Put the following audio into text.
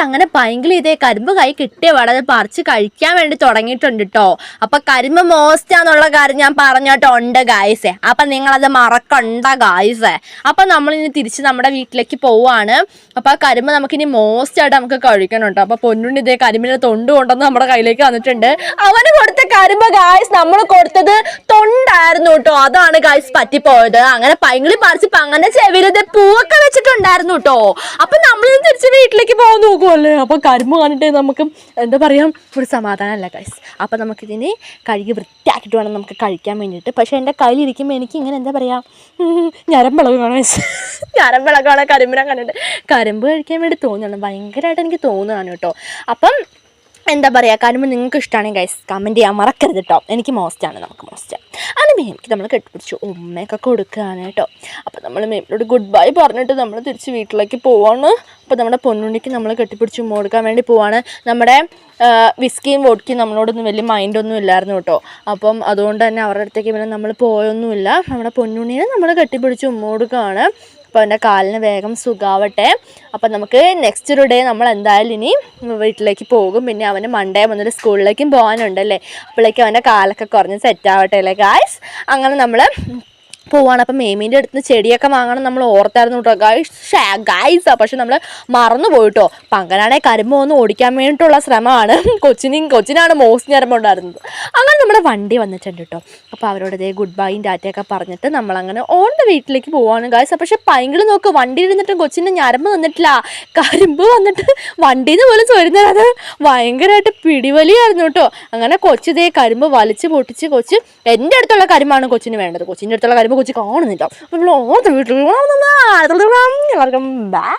അങ്ങനെ പൈങ്കിളി ഇതേ കരിമ്പ് കൈ കിട്ടിയ പാടത് പറിച്ച് കഴിക്കാൻ വേണ്ടി തുടങ്ങിയിട്ടുണ്ട് കേട്ടോ. അപ്പൊ കരിമ്പ് മോസ്റ്റാന്നുള്ള കാര്യം ഞാൻ പറഞ്ഞിട്ടുണ്ട് ഗായ്സേ. അപ്പൊ നിങ്ങളത് മറക്കണ്ട ഗായ്സേ. അപ്പൊ നമ്മളിനി തിരിച്ച് നമ്മുടെ വീട്ടിലേക്ക് പോവാണ്. അപ്പൊ ആ കരിമ്പ് നമുക്കിനി മോസ്റ്റ് ആയിട്ട് നമുക്ക് കഴിക്കണുണ്ടോ. അപ്പൊ പൊന്നുണ്ണി ഇതേ കരിമ്പിന്റെ തൊണ്ട് കൊണ്ടുവന്ന് നമ്മുടെ കയ്യിലേക്ക് വന്നിട്ടുണ്ട്. അവന് കൊടുത്ത കരിമ്പ് ഗായ്സ് നമ്മൾ കൊടുത്തത് തൊണ്ടായിരുന്നു കേട്ടോ. അതാണ് ഗായ്സ് പറ്റിപ്പോയത്. അങ്ങനെ പൈങ്കിളി പറിച്ച് അങ്ങനെ ചെവിയിലത് പൂവൊക്കെ വെച്ചിട്ടുണ്ടായിരുന്നു കേട്ടോ. അപ്പൊ നമ്മളിന്ന് തിരിച്ച് വീട്ടിലേക്ക് പോകാൻ നോക്കുമല്ലേ. അപ്പൊ കരിമ്പ് കണ്ടിട്ട് നമുക്ക് എന്താ പറയാ ഒരു സമാധാനമല്ല ഗൈസ്. അപ്പൊ നമുക്കിതിന് കഴുകി വൃത്തിയാക്കിയിട്ട് വേണം നമുക്ക് കഴിക്കാൻ വേണ്ടിയിട്ട്. പക്ഷെ എൻ്റെ കയ്യിലിരിക്കുമ്പോൾ എനിക്ക് ഇങ്ങനെ എന്താ പറയാ ഞരമ്പിളകാണ് ഞരമ്പിളകാണ് കരിമ്പിനെ കണ്ടിട്ട്. കരിമ്പ് കഴിക്കാൻ വേണ്ടി തോന്നുകയാണ്, ഭയങ്കരമായിട്ട് എനിക്ക് തോന്നുകയാണ് കേട്ടോ. അപ്പം എന്താ പറയുക, കരിമ്പ് നിങ്ങൾക്ക് ഇഷ്ടമാണെങ്കിൽ ഗൈസ് കമൻറ്റ് ചെയ്യാൻ മറക്കരുത് കേട്ടോ. എനിക്ക് മോസ്റ്റാണ്, നമുക്ക് മോസ്റ്റാണ്. അങ്ങനെ മേമിക്ക് നമ്മൾ കെട്ടിപ്പിടിച്ചു ഉമ്മയൊക്കെ കൊടുക്കുകയാണ് കേട്ടോ. അപ്പോൾ നമ്മൾ മേമിലോട് ഗുഡ് ബൈ പറഞ്ഞിട്ട് നമ്മൾ തിരിച്ച് വീട്ടിലേക്ക് പോവാണ്. അപ്പോൾ നമ്മുടെ പൊന്നുണ്ണിക്ക് നമ്മൾ കെട്ടിപ്പിടിച്ച് ഉമ്മ കൊടുക്കാൻ വേണ്ടി പോവാണ്. നമ്മുടെ വിസ്കിയും വോഡ്ക്കയും നമ്മളോടൊന്നും വലിയ മൈൻഡൊന്നും ഇല്ലായിരുന്നു കേട്ടോ. അപ്പം അതുകൊണ്ട് തന്നെ അവരുടെ അടുത്തേക്ക് പിന്നെ നമ്മൾ പോയൊന്നുമില്ല. നമ്മുടെ പൊന്നുണ്ണിനെ നമ്മൾ കെട്ടിപ്പിടിച്ച് ഉമ്മ കൊടുക്കുകയാണ്. അപ്പോൾ അവൻ്റെ കാലിന് വേഗം സുഖാവട്ടെ. അപ്പം നമുക്ക് നെക്സ്റ്റ് ഒരു ഡേ നമ്മൾ എന്തായാലും ഇനി വീട്ടിലേക്ക് പോകും. പിന്നെ അവന് മൺഡേ മുതൽ സ്കൂളിലേക്കും പോകാനുണ്ടല്ലേ. അപ്പോഴേക്കും അവൻ്റെ കാലൊക്കെ കുറഞ്ഞ് സെറ്റാവട്ടെ അല്ലേ ഗായ്സ്. അങ്ങനെ നമ്മൾ പോവാണ്. അപ്പം മേമീൻ്റെ അടുത്ത് ചെടിയൊക്കെ വാങ്ങണം നമ്മൾ ഓർത്തായിരുന്നു കേട്ടോ ഗായ്സ്. പക്ഷെ നമ്മൾ മറന്നു പോയിട്ടോ. അപ്പം അങ്ങനെയാണെങ്കിൽ കരിമ്പ് ഒന്ന് ഓടിക്കാൻ വേണ്ടിയിട്ടുള്ള ശ്രമമാണ്. കൊച്ചിനാണ് മോസ്റ്റ് ഞരമ്പുണ്ടായിരുന്നത്. അങ്ങനെ നമ്മുടെ വണ്ടി വന്നിട്ടുണ്ട് കേട്ടോ. അപ്പോൾ അവരോട് ഇതേ ഗുഡ് ബൈയും ടാറ്റയൊക്കെ പറഞ്ഞിട്ട് നമ്മളങ്ങനെ ഓൻ്റെ വീട്ടിലേക്ക് പോവാണ് ഗായ്സ്. പക്ഷെ പൈങ്കിളി നോക്ക് വണ്ടിയിൽ ഇരുന്നിട്ടും കൊച്ചിൻ്റെ ഞരമ്പ് വന്നിട്ടില്ല, കരിമ്പ് വന്നിട്ട് വണ്ടിയിൽ നിന്ന് പോലും ചോരുന്നത്. അത് ഭയങ്കരമായിട്ട് പിടിവലിയായിരുന്നു കേട്ടോ. അങ്ങനെ കൊച്ചിതേ കരിമ്പ് വലിച്ച് പൊട്ടിച്ച് കൊച്ച് എൻ്റെ അടുത്തുള്ള കരിമ്പാണ് കൊച്ചിന് വേണ്ടത്. കൊച്ചിൻ്റെ അടുത്തുള്ള കരിമ്പ് കൊച്ചി കാണുന്നില്ല. വീട്ടിൽ എല്ലാവർക്കും ബൈ.